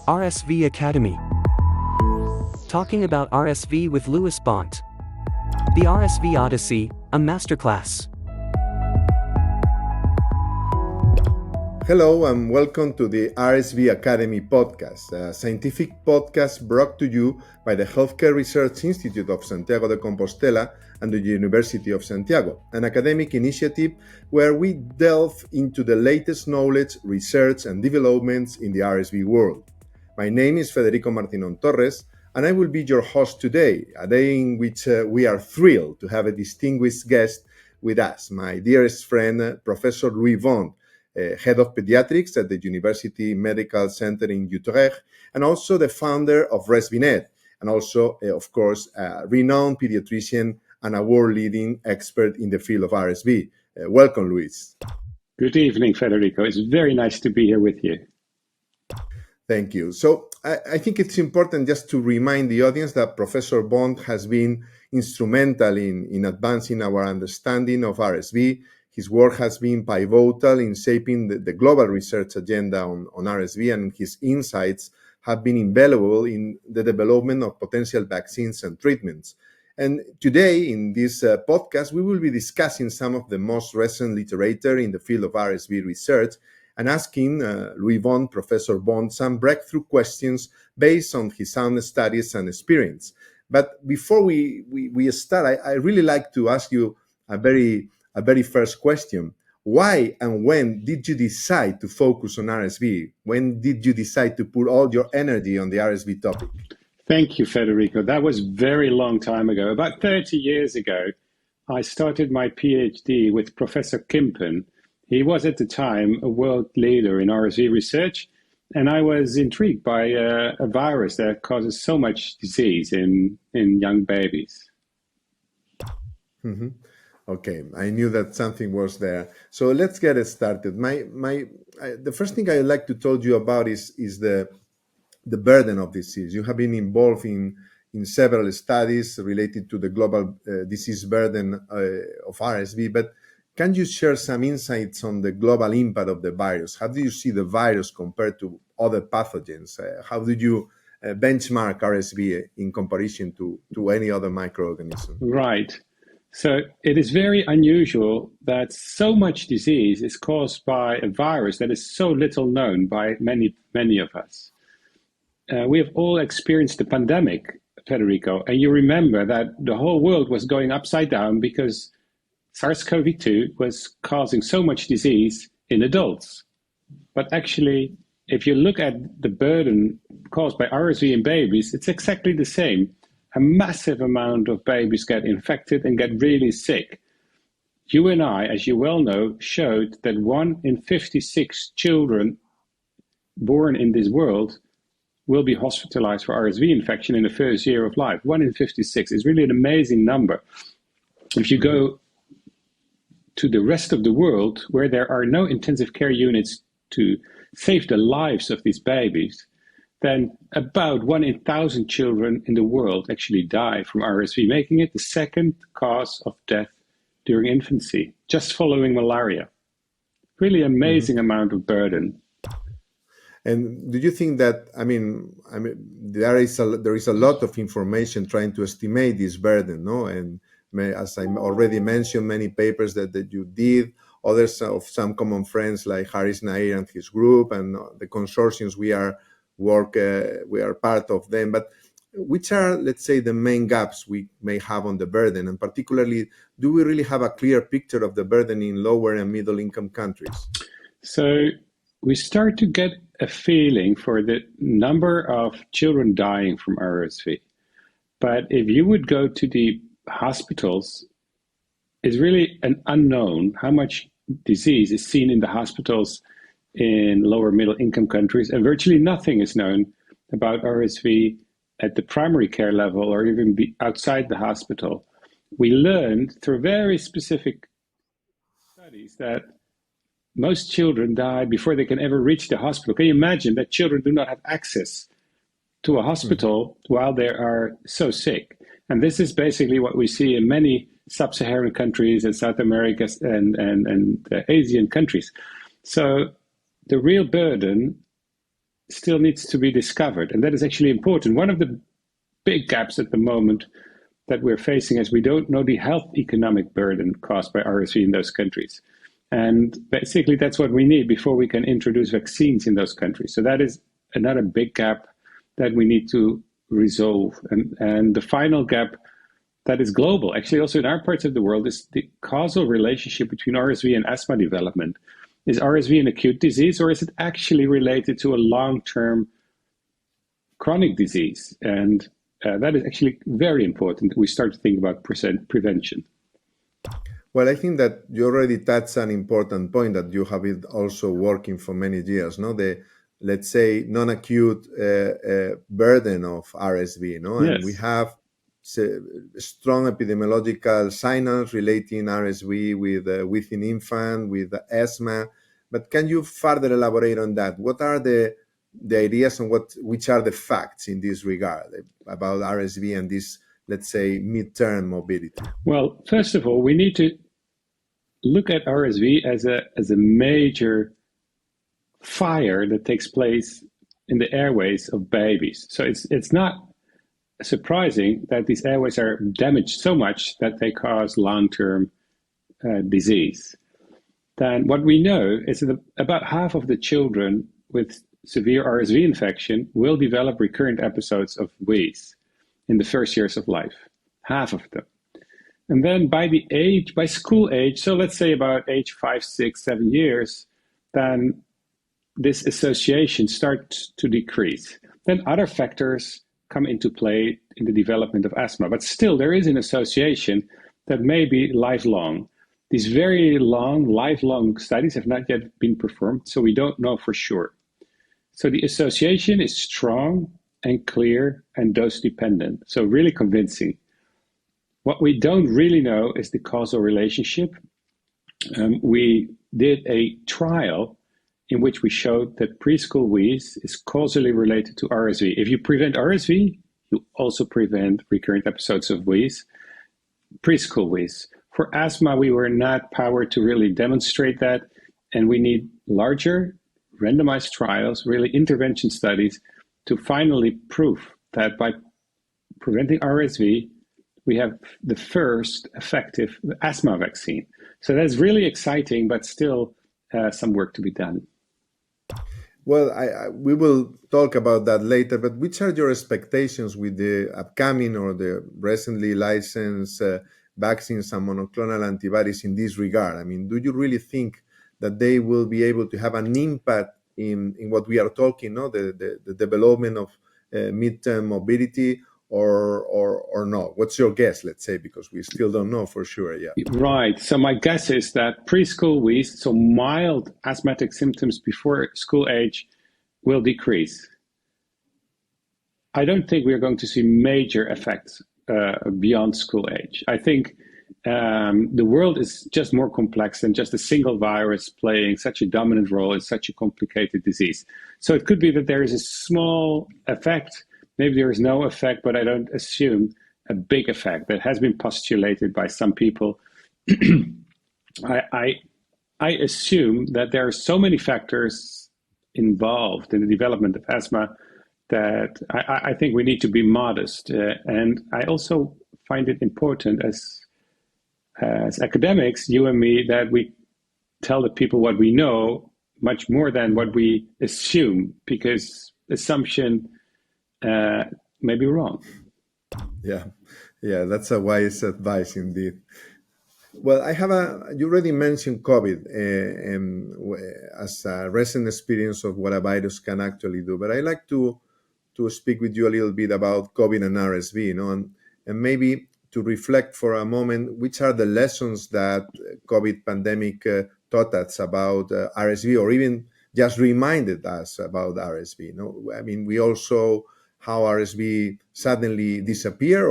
RSV Academy. Talking about RSV with Louis Bont. The RSV Odyssey, a masterclass. Hello and welcome to the RSV Academy podcast, a scientific podcast brought to you by the Healthcare Research Institute of Santiago de Compostela and the University of Santiago, an academic initiative where we delve into the latest knowledge, research and developments in the RSV world. My name is Federico Martinon Torres, and I will be your host today, a day in which we are thrilled to have a distinguished guest with us, my dearest friend, Professor Louis Bont, Head of Pediatrics at the University Medical Center in Utrecht, and also the founder of RSVNet, and also, of course, a renowned pediatrician and a world-leading expert in the field of RSV. Welcome, Luis. Good evening, Federico. It's very nice to be here with you. Thank you. So I think it's important just to remind the audience that Professor Bont has been instrumental in advancing our understanding of RSV. His work has been pivotal in shaping the global research agenda on RSV, and his insights have been invaluable in the development of potential vaccines and treatments. And today, in this podcast, we will be discussing some of the most recent literature in the field of RSV research and asking Louis Bont, Professor Bont, some breakthrough questions based on his own studies and experience. But before we start, I really like to ask you a very first question. Why and when did you decide to focus on RSV? When did you decide to put all your energy on the RSV topic? Thank you, Federico. That was a very long time ago. About 30 years ago, I started my PhD with Professor Kimpen. He was at the time a world leader in RSV research, and I was intrigued by a virus that causes so much disease in young babies. Mm-hmm. Okay, I knew that something was there. So let's get it started. The first thing I'd like to tell you about is the burden of disease. You have been involved in several studies related to the global disease burden of RSV, but can you share some insights on the global impact of the virus? How do you see the virus compared to other pathogens? How did you benchmark RSV in comparison to any other microorganism? Right. So it is very unusual that so much disease is caused by a virus that is so little known by many of us. We have all experienced the pandemic, Federico, and you remember that the whole world was going upside down because SARS-CoV-2 was causing so much disease in adults. But actually, if you look at the burden caused by RSV in babies, it's exactly the same. A massive amount of babies get infected and get really sick. You and I, as you well know, showed that 1 in 56 children born in this world will be hospitalized for RSV infection in the first year of life. 1 in 56 is really an amazing number. If you go to the rest of the world, where there are no intensive care units to save the lives of these babies, then about 1 in 1,000 children in the world actually die from RSV, making it the second cause of death during infancy, just following malaria. Really amazing amount of burden. And do you think that, there is a lot of information trying to estimate this burden, no? And as I already mentioned, many papers that you did, others of some common friends like Haris Nair and his group, and the consortiums we are part of them. But which are, let's say, the main gaps we may have on the burden? And particularly, do we really have a clear picture of the burden in lower and middle income countries? So we start to get a feeling for the number of children dying from RSV. But if you would go to the hospitals, it's really an unknown how much disease is seen in the hospitals in lower middle income countries, and virtually nothing is known about RSV at the primary care level or even outside the hospital. We learned through very specific studies that most children die before they can ever reach the hospital. Can you imagine that children do not have access to a hospital while they are so sick? And this is basically what we see in many sub-Saharan countries and South America and Asian countries. So the real burden still needs to be discovered, and that is actually important. One of the big gaps at the moment that we're facing is we don't know the health economic burden caused by RSV in those countries. And basically, that's what we need before we can introduce vaccines in those countries. So that is another big gap that we need to resolve. And the final gap that is global, actually also in our parts of the world, is the causal relationship between RSV and asthma development. Is RSV an acute disease, or is it actually related to a long-term chronic disease? And that is actually very important that we start to think about prevention. Well, I think that you already touched an important point that you have been also working for many years, no? The, let's say, non-acute burden of RSV, no? Yes. And we have strong epidemiological signals relating RSV with within infant, with asthma. But can you further elaborate on that? What are the ideas and which are the facts in this regard about RSV and this, let's say, midterm mobility? Well, first of all, we need to look at RSV as a major fire that takes place in the airways of babies. So it's not surprising that these airways are damaged so much that they cause long-term disease. Then what we know is that about half of the children with severe RSV infection will develop recurrent episodes of wheeze in the first years of life, half of them. And then by school age, so let's say about age 5, 6, 7 years, then this association starts to decrease. Then other factors come into play in the development of asthma, but still there is an association that may be lifelong. These very long, lifelong studies have not yet been performed, so we don't know for sure. So the association is strong and clear and dose dependent, so really convincing. What we don't really know is the causal relationship. We did a trial in which we showed that preschool wheeze is causally related to RSV. If you prevent RSV, you also prevent recurrent episodes of wheeze, preschool wheeze. For asthma, we were not powered to really demonstrate that, and we need larger randomized trials, really intervention studies, to finally prove that by preventing RSV, we have the first effective asthma vaccine. So that's really exciting, but still some work to be done. Well, we will talk about that later, but which are your expectations with the upcoming or the recently licensed vaccines and monoclonal antibodies in this regard? I mean, do you really think that they will be able to have an impact in what we are talking, no? The development of midterm mobility, or not? What's your guess, let's say, because we still don't know for sure yet. Right. So my guess is that preschool wheeze, so mild asthmatic symptoms before school age, will decrease. I don't think we're going to see major effects beyond school age. I think the world is just more complex than just a single virus playing such a dominant role in such a complicated disease. So it could be that there is a small effect. Maybe there is no effect, but I don't assume a big effect that has been postulated by some people. I assume that there are so many factors involved in the development of asthma that I think we need to be modest. And I also find it important as academics, you and me, that we tell the people what we know much more than what we assume, because assumption may be wrong. Yeah, that's a wise advice indeed. Well, you already mentioned COVID as a recent experience of what a virus can actually do, but I'd like to speak with you a little bit about COVID and RSV, and maybe to reflect for a moment, which are the lessons that COVID pandemic taught us about RSV, or even just reminded us about RSV. I mean, we all saw how RSV suddenly disappeared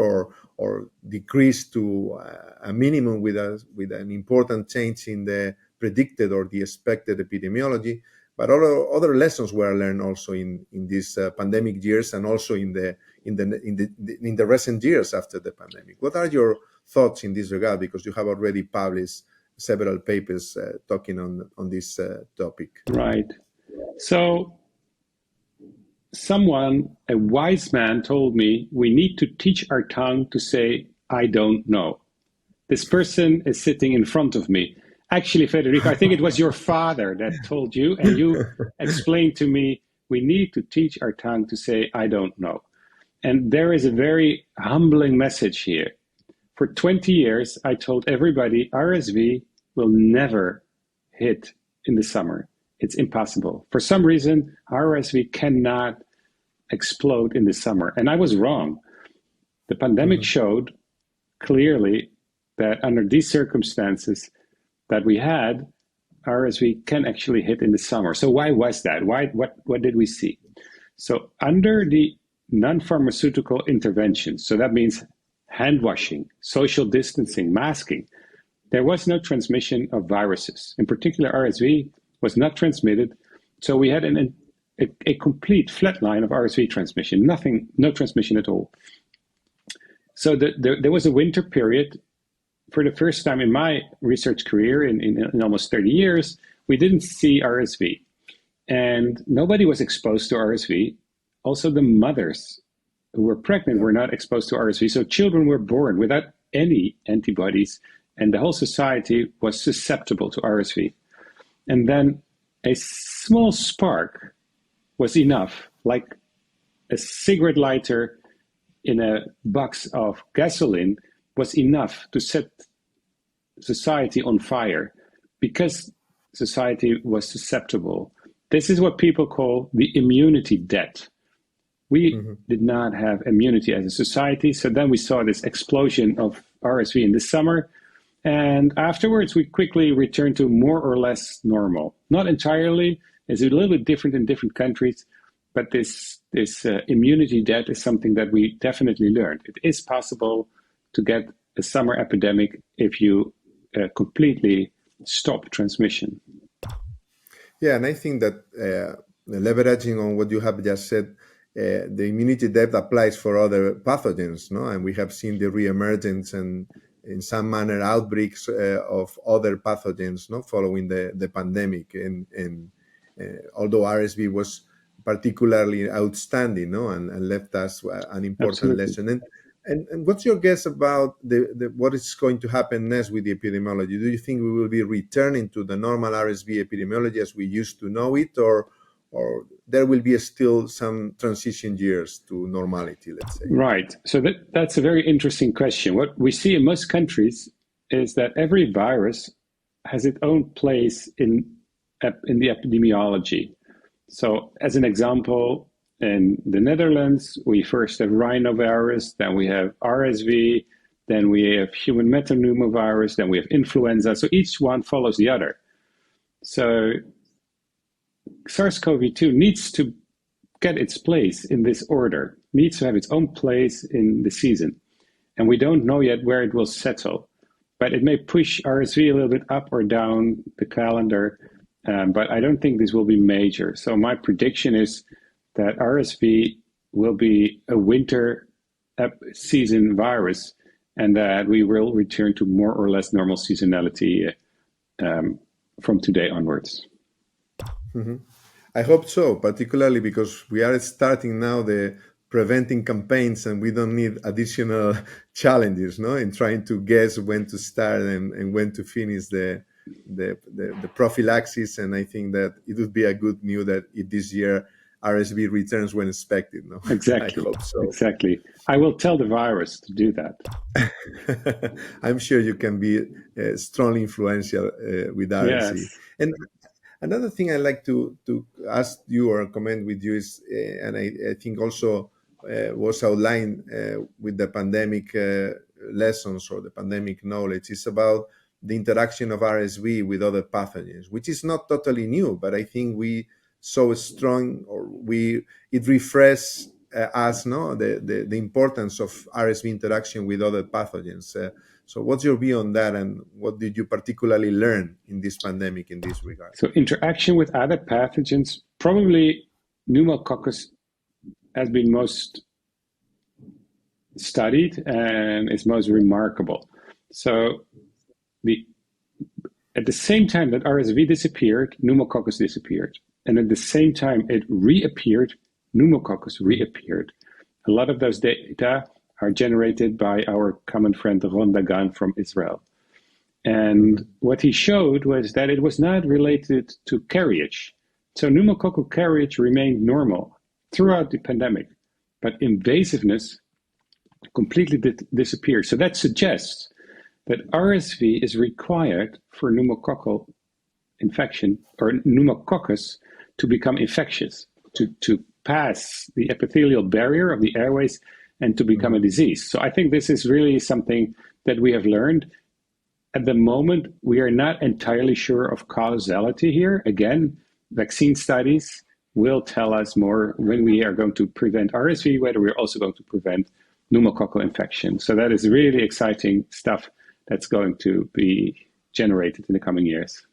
or decreased to a minimum with an important change in the predicted or the expected epidemiology. But other lessons were learned also in these pandemic years, and also in the recent years after the pandemic. What are your thoughts in this regard? Because you have already published several papers talking on this topic. Right. So someone, a wise man, told me we need to teach our tongue to say, I don't know. This person is sitting in front of me. Actually, Federico, I think it was your father that told you, and you explained to me, we need to teach our tongue to say, I don't know. And there is a very humbling message here. For 20 years, I told everybody RSV will never hit in the summer. It's impossible. For some reason, RSV cannot explode in the summer. And I was wrong. The pandemic showed clearly that under these circumstances that we had, RSV can actually hit in the summer. So why was that? What did we see? So under the non-pharmaceutical interventions, so that means hand washing, social distancing, masking, there was no transmission of viruses. In particular, RSV was not transmitted. So we had a complete flat line of RSV transmission, no transmission at all. So there was a winter period. For the first time in my research career, in almost 30 years, we didn't see RSV. And nobody was exposed to RSV. Also, the mothers who were pregnant were not exposed to RSV. So children were born without any antibodies, and the whole society was susceptible to RSV. And then a small spark was enough, like a cigarette lighter in a box of gasoline was enough to set society on fire because society was susceptible. This is what people call the immunity debt. We did not have immunity as a society. So then we saw this explosion of RSV in the summer. And afterwards, we quickly returned to more or less normal. Not entirely. It's a little bit different in different countries. But this immunity debt is something that we definitely learned. It is possible to get a summer epidemic if you completely stop transmission. Yeah, and I think that leveraging on what you have just said, the immunity debt applies for other pathogens, no? And we have seen the reemergence and, in some manner, outbreaks of other pathogens, no, following the pandemic. And although RSV was particularly outstanding, no, and left us an important lesson. And what's your guess about what is going to happen next with the epidemiology? Do you think we will be returning to the normal RSV epidemiology as we used to know it, or there will be still some transition years to normality, let's say? Right. So that's a very interesting question. What we see in most countries is that every virus has its own place in the epidemiology. So as an example, in the Netherlands, we first have rhinovirus, then we have RSV, then we have human metapneumovirus, then we have influenza. So each one follows the other. So SARS-CoV-2 needs to get its place in this order, needs to have its own place in the season. And we don't know yet where it will settle, but it may push RSV a little bit up or down the calendar, but I don't think this will be major. So my prediction is that RSV will be a winter season virus and that we will return to more or less normal seasonality from today onwards. I hope so, particularly because we are starting now the preventing campaigns and we don't need additional challenges, no, in trying to guess when to start and when to finish the prophylaxis. And I think that it would be a good news that this year RSV returns when expected. No? Exactly. I hope so. Exactly. I will tell the virus to do that. I'm sure you can be strongly influential with RSV. Yes. And another thing I'd like to ask you or comment with you is, and I think also was outlined with the pandemic lessons or the pandemic knowledge, is about the interaction of RSV with other pathogens, which is not totally new, but I think we so strong, or it refreshes us, no, the importance of RSV interaction with other pathogens. So what's your view on that, and what did you particularly learn in this pandemic in this regard? So interaction with other pathogens, probably pneumococcus has been most studied and is most remarkable. So at the same time that RSV disappeared, pneumococcus disappeared. And at the same time it reappeared, pneumococcus reappeared. A lot of those data are generated by our common friend Ron Dagan from Israel. And what he showed was that it was not related to carriage. So pneumococcal carriage remained normal throughout the pandemic, but invasiveness completely disappeared. So that suggests that RSV is required for pneumococcal infection or pneumococcus to become infectious, to pass the epithelial barrier of the airways and to become a disease. So I think this is really something that we have learned. At the moment, we are not entirely sure of causality here. Again, vaccine studies will tell us more when we are going to prevent RSV, whether we're also going to prevent pneumococcal infection. So that is really exciting stuff that's going to be generated in the coming years.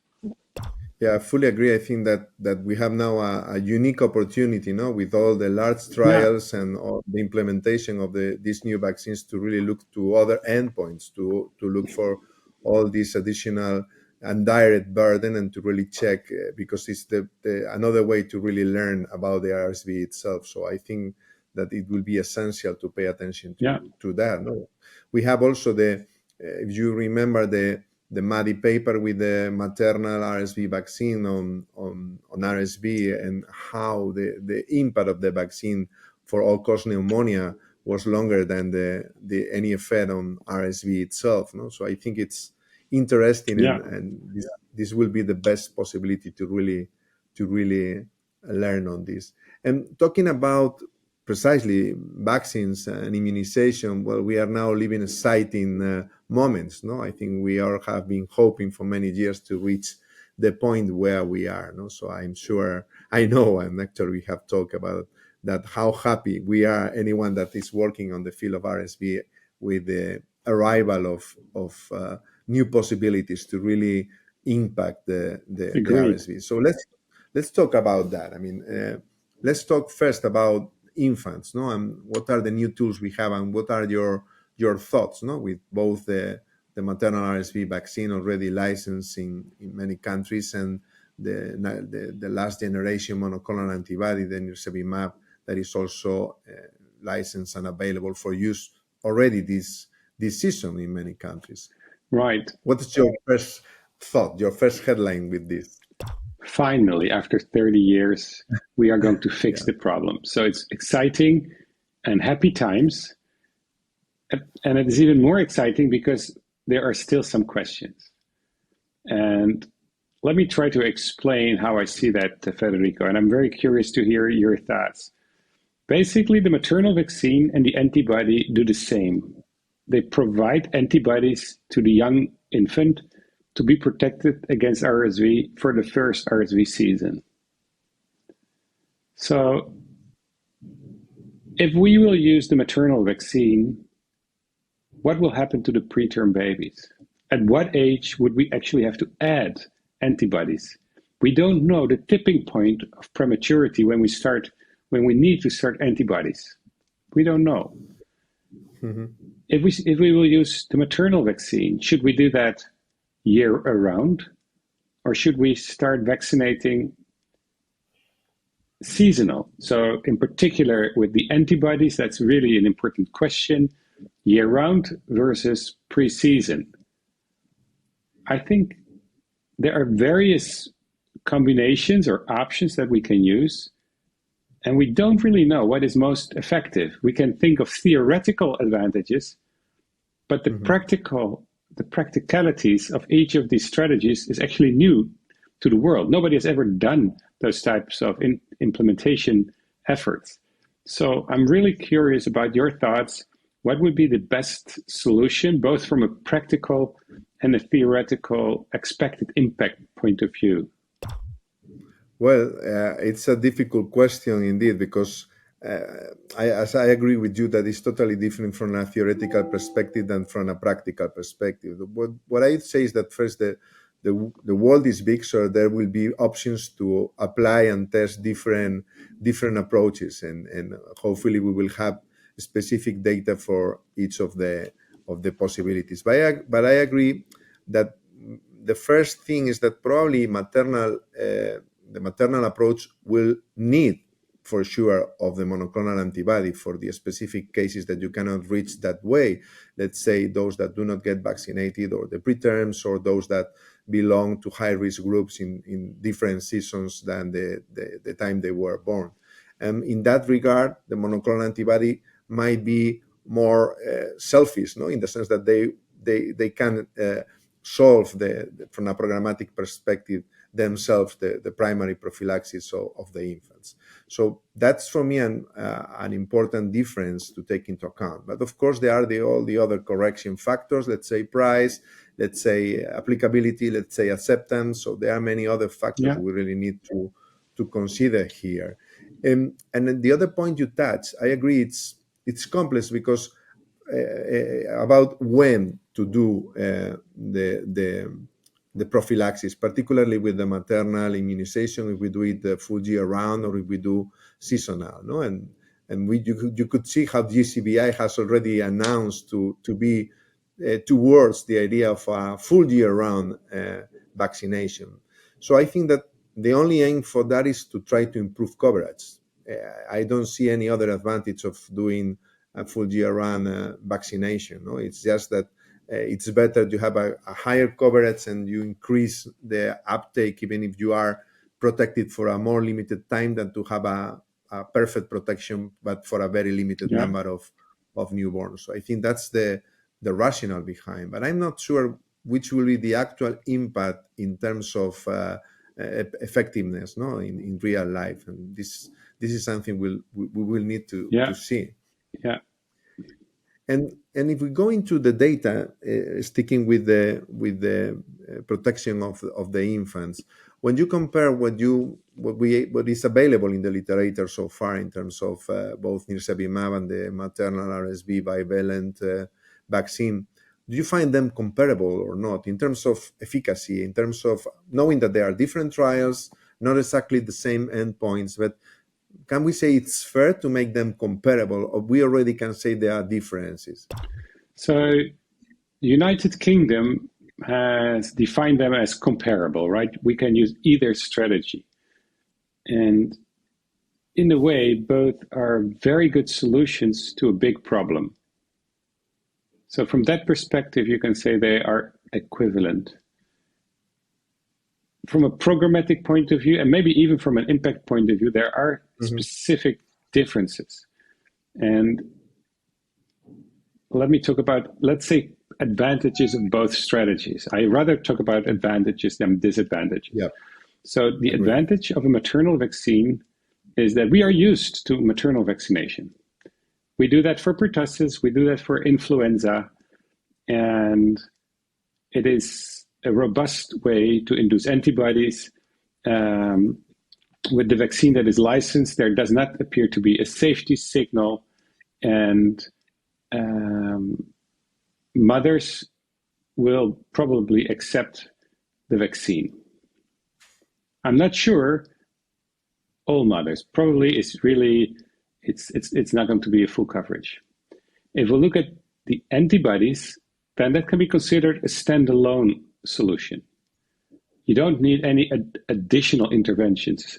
Yeah, I fully agree. I think that we have now a unique opportunity, with all the large trials and all the implementation of these new vaccines to really look to other endpoints, to look for all this additional and direct burden and to really check, because it's another way to really learn about the RSV itself. So I think that it will be essential to pay attention to that. No? We have also if you remember the Muddy paper with the maternal RSV vaccine on RSV and how the impact of the vaccine for all-cause pneumonia was longer than any effect on RSV itself. No? So I think it's interesting, and this will be the best possibility to really learn on this. And talking about precisely vaccines and immunization, well, we are now living exciting moments. No, I think we all have been hoping for many years to reach the point where we are. No, so I'm sure, I know, and actually we have talked about that, how happy we are, anyone that is working on the field of RSV, with the arrival of new possibilities to really impact the RSV. So let's talk about that. I mean, let's talk first about infants, no, and what are the new tools we have, and what are your thoughts, no, with both the maternal RSV vaccine already licensed in many countries, and the last generation monoclonal antibody, the nirsevimab, that is also licensed and available for use already this season in many countries. Right. What is your first thought, your first headline with this? Finally, after 30 years, we are going to fix the problem. So it's exciting and happy times. And it is even more exciting because there are still some questions. And let me try to explain how I see that, Federico. And I'm very curious to hear your thoughts. Basically, the maternal vaccine and the antibody do the same. They provide antibodies to the young infant to be protected against RSV for the first RSV season. So if we will use the maternal vaccine, what will happen to the preterm babies? At what age would we actually have to add antibodies? We don't know the tipping point of prematurity when we need to start antibodies. We don't know. Mm-hmm. If we will use the maternal vaccine, should we do that year around, or should we start vaccinating seasonal? So in particular with the antibodies, that's really an important question, year round versus pre-season. I think there are various combinations or options that we can use, and we don't really know what is most effective. We can think of theoretical advantages, but the practicalities of each of these strategies is actually new to the world. Nobody has ever done those types of implementation efforts. So I'm really curious about your thoughts. What would be the best solution, both from a practical and a theoretical expected impact point of view? Well, it's a difficult question indeed, because I agree with you that it's totally different from a theoretical perspective than from a practical perspective. What I say is that first, the world is big, so there will be options to apply and test different approaches, and hopefully we will have specific data for each of the possibilities. But I agree that the first thing is that probably the maternal approach will need for sure of the monoclonal antibody for the specific cases that you cannot reach that way. Let's say those that do not get vaccinated, or the preterms, or those that belong to high-risk groups in different seasons than the time they were born. In that regard, the monoclonal antibody might be more selfish, no, in the sense that they can solve from a programmatic perspective themselves the primary prophylaxis of the infants. So that's for me an important difference to take into account. But of course, there are all the other correction factors. Let's say price, let's say applicability, let's say acceptance. So there are many other factors we really need to consider here. And then the other point you touched, I agree, it's complex because about when to do the prophylaxis, particularly with the maternal immunization, if we do it the full year round or if we do seasonal, no? And you could see how GCVI has already announced to be towards the idea of a full year round vaccination. So I think that the only aim for that is to try to improve coverage. I don't see any other advantage of doing a full year round vaccination. No, it's just that it's better to have a higher coverage and you increase the uptake, even if you are protected for a more limited time, than to have a perfect protection, but for a very limited number of newborns. So I think that's the rationale behind. But I'm not sure which will be the actual impact in terms of effectiveness, no, in real life. And this is something we will need to see. Yeah. And if we go into the data, sticking with the protection of the infants, when you compare what is available in the literature so far in terms of both nirsevimab and the maternal RSV bivalent vaccine, do you find them comparable or not in terms of efficacy, in terms of knowing that there are different trials, not exactly the same endpoints, but can we say it's fair to make them comparable, or we already can say there are differences? So the United Kingdom has defined them as comparable, right? We can use either strategy. And in a way, both are very good solutions to a big problem. So from that perspective, you can say they are equivalent. From a programmatic point of view, and maybe even from an impact point of view, there are specific differences. And let me talk about, let's say, advantages of both strategies. I rather talk about advantages than disadvantages. Yeah. So the advantage of a maternal vaccine is that we are used to maternal vaccination. We do that for pertussis, we do that for influenza, and it is a robust way to induce antibodies. With the vaccine that is licensed, there does not appear to be a safety signal, and mothers will probably accept the vaccine. I'm not sure all mothers. Probably it's not going to be a full coverage. If we look at the antibodies, then that can be considered a standalone solution. You don't need any additional interventions.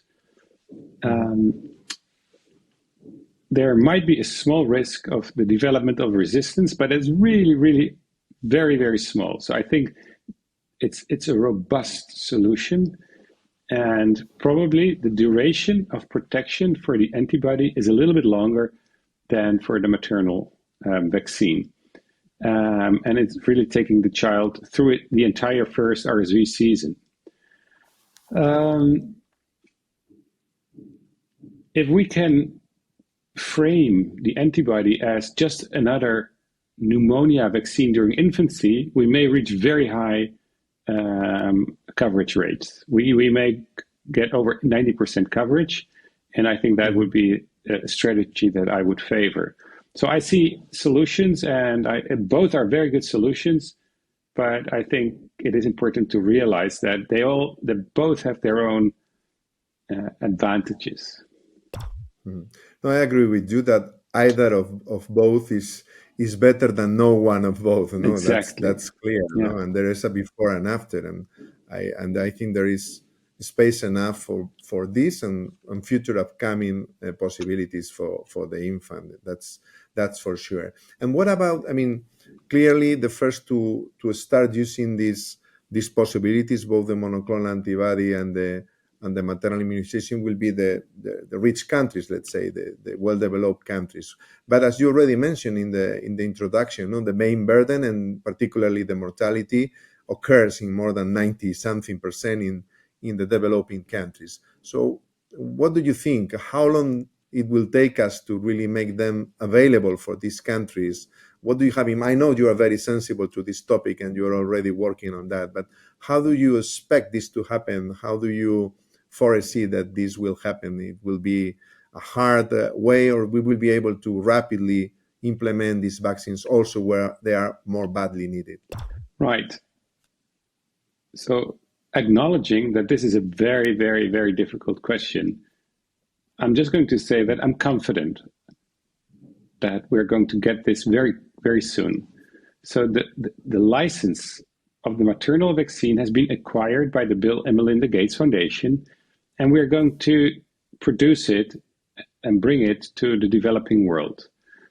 There might be a small risk of the development of resistance, but it's really, really very, very small. So I think it's a robust solution, and probably the duration of protection for the antibody is a little bit longer than for the maternal vaccine. And it's really taking the child through the entire first RSV season. If we can frame the antibody as just another pneumonia vaccine during infancy, we may reach very high coverage rates. We may get over 90% coverage, and I think that would be a strategy that I would favor. So I see solutions, and both are very good solutions, but I think it is important to realize that they both have their own advantages. No, I agree with you that either of both is better than no one of both. No, exactly. That's clear. Yeah. No? And there is a before and after, and I think there is space enough for this and future upcoming possibilities for the infant. That's for sure. And what about, I mean, clearly the first to start using these possibilities, both the monoclonal antibody and the maternal immunization, will be the rich countries, let's say, the well-developed countries. But as you already mentioned in the introduction, the main burden and particularly the mortality occurs in more than 90-something% in the developing countries. So what do you think? How long it will take us to really make them available for these countries? What do you have in mind? I know you are very sensible to this topic and you're already working on that, but how do you expect this to happen? How do you foresee that this will happen? It will be a hard way, or we will be able to rapidly implement these vaccines also where they are more badly needed? Right. So acknowledging that this is a very, very, very difficult question, I'm just going to say that I'm confident that we're going to get this very, very soon. So the license of the maternal vaccine has been acquired by the Bill and Melinda Gates Foundation, and we're going to produce it and bring it to the developing world.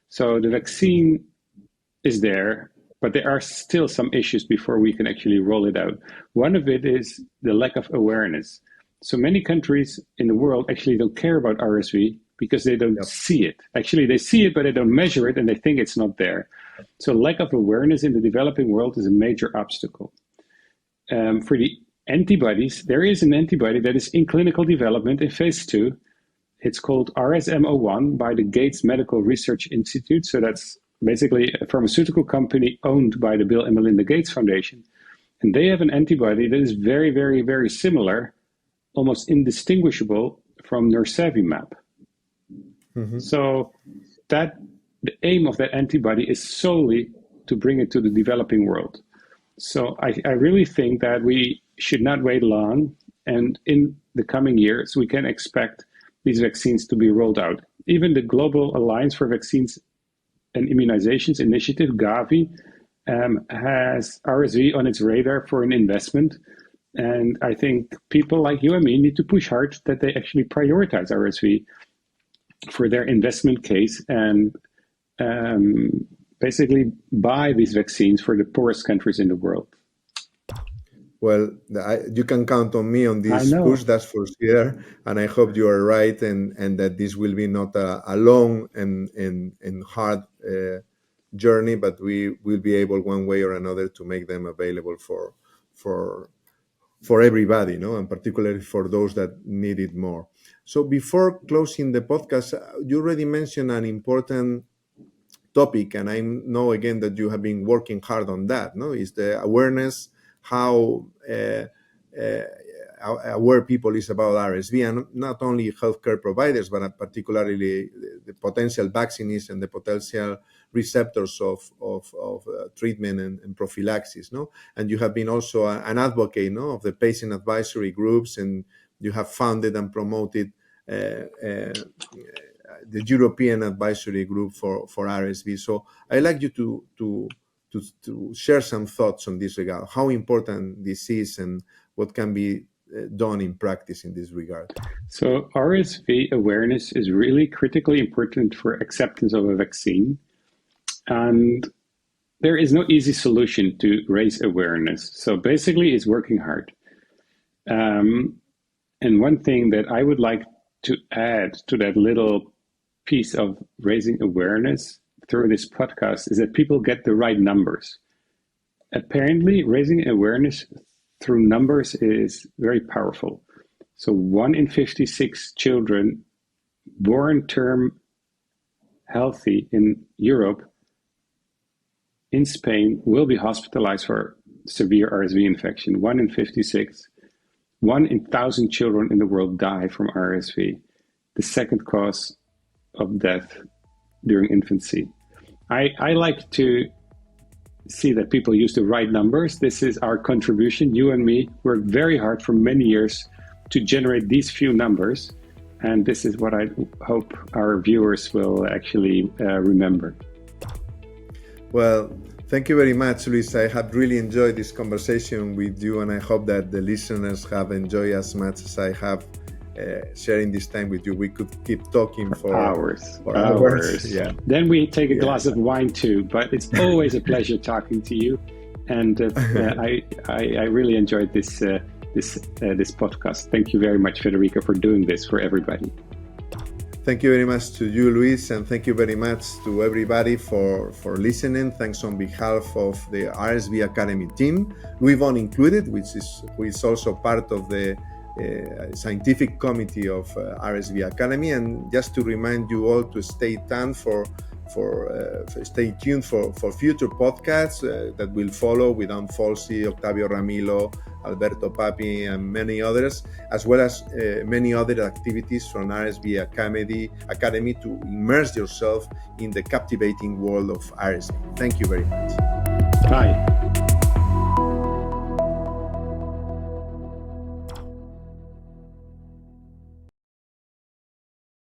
So the vaccine is there, but there are still some issues before we can actually roll it out. One of it is the lack of awareness. So many countries in the world actually don't care about RSV because they don't see it. Actually, they see it, but they don't measure it, and they think it's not there. So lack of awareness in the developing world is a major obstacle. For the antibodies, there is an antibody that is in clinical development in phase 2. It's called RSMO1 by the Gates Medical Research Institute. So that's basically a pharmaceutical company owned by the Bill and Melinda Gates Foundation. And they have an antibody that is very, very, very similar, almost indistinguishable from nirsevimab. Mm-hmm. So the aim of that antibody is solely to bring it to the developing world. So I really think that we should not wait long, and in the coming years, we can expect these vaccines to be rolled out. Even the Global Alliance for Vaccines and Immunizations Initiative, Gavi, has RSV on its radar for an investment. And I think people like you and me need to push hard that they actually prioritize RSV for their investment case and basically buy these vaccines for the poorest countries in the world. Well, you can count on me on this push, that's for sure. And I hope you are right, and that this will be not a long and hard journey, but we will be able one way or another to make them available for everybody, and particularly for those that need it more. So before closing the podcast, you already mentioned an important topic, and I know again that you have been working hard on that, is the awareness, how aware people is about RSV, and not only healthcare providers, but particularly the potential vaccines and the potential receptors of treatment and prophylaxis. And you have been also an advocate of the patient advisory groups, and you have founded and promoted the European Advisory Group for RSV. So I'd like you to share some thoughts on this regard, how important this is and what can be done in practice in this regard. So RSV awareness is really critically important for acceptance of a vaccine. And there is no easy solution to raise awareness. So basically it's working hard. And one thing that I would like to add to that little piece of raising awareness through this podcast is that people get the right numbers. Apparently, raising awareness through numbers is very powerful. So 1 in 56 children born term healthy in Europe, in Spain, will be hospitalized for severe RSV infection. 1 in 56. 1 in 1,000 children in the world die from RSV, the second cause of death during infancy. I like to see that people use the right numbers. This is our contribution. You and me worked very hard for many years to generate these few numbers. And this is what I hope our viewers will actually remember. Well, Thank you very much, Luis. I have really enjoyed this conversation with you, and I hope that the listeners have enjoyed as much as I have sharing this time with you. We could keep talking for hours. Yeah. Then we take a glass of wine too, but it's always a pleasure talking to you. And I really enjoyed this podcast. Thank you very much, Federico, for doing this for everybody. Thank you very much to you, Luis, and thank you very much to everybody for listening. Thanks on behalf of the RSV Academy team, Louis Von included, who is also part of the scientific committee of RSV Academy. And just to remind you all to stay tuned stay tuned for future podcasts that will follow with Ann Folsey, Octavio Ramilo, Alberto Papi, and many others, as well as many other activities from RSV Academy to immerse yourself in the captivating world of RSV. Thank you very much. Bye.